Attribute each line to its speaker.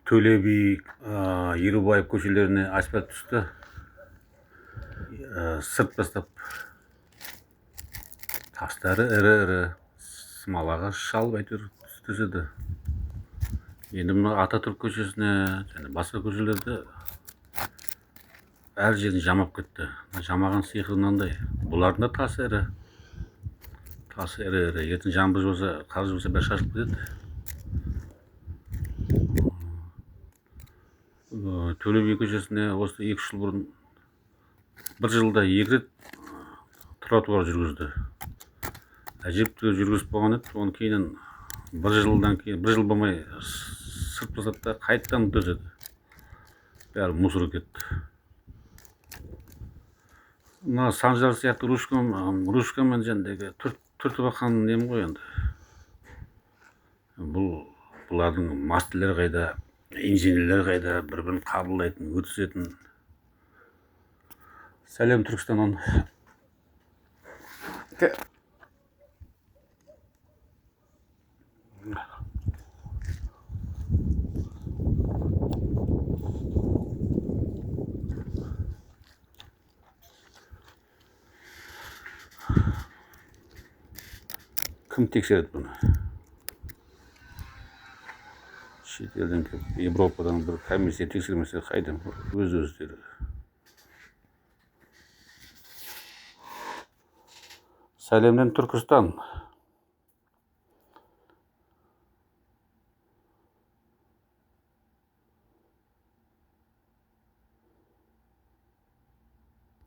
Speaker 1: Төле би, Ерубаев көшелеріне асфальт түсті. Сырт бастап тастары ірі-ірі, смалаға шалып әйтеуір түседі. Енді мына Ататүрік көшесіне және басқа көшелерді әр жерін жамап кетті. Жамаған сиқы мынандай. Бұлардың да тасы ірі. Ертең жаңбыр жауса, қар жауса бәрі шашылып кетеді. Төле би көшесіне осы 2 жыл бұрын, бір жылда 2 рет тротуар жүргізді. Әжептәуір жүргізіп болған еді. Оны кейіннен бір жыл болмай сырт басады да қайтадан төседі. Бәрі мусор кетті. Мына Санжар сияқты ручкамен жәндегі түртіп аққан нем ғой енді. Бұлардың мастерлер қайда, инженерлер қайда, бір-бірін қабылдайтын, өтісетін. Сәлем Түркістаннан. Кім тексереді бұны? Шетелден келіп, Европадан бір комиссия тексермесе қайдан? Өздері. Сәлемнен Түркістан.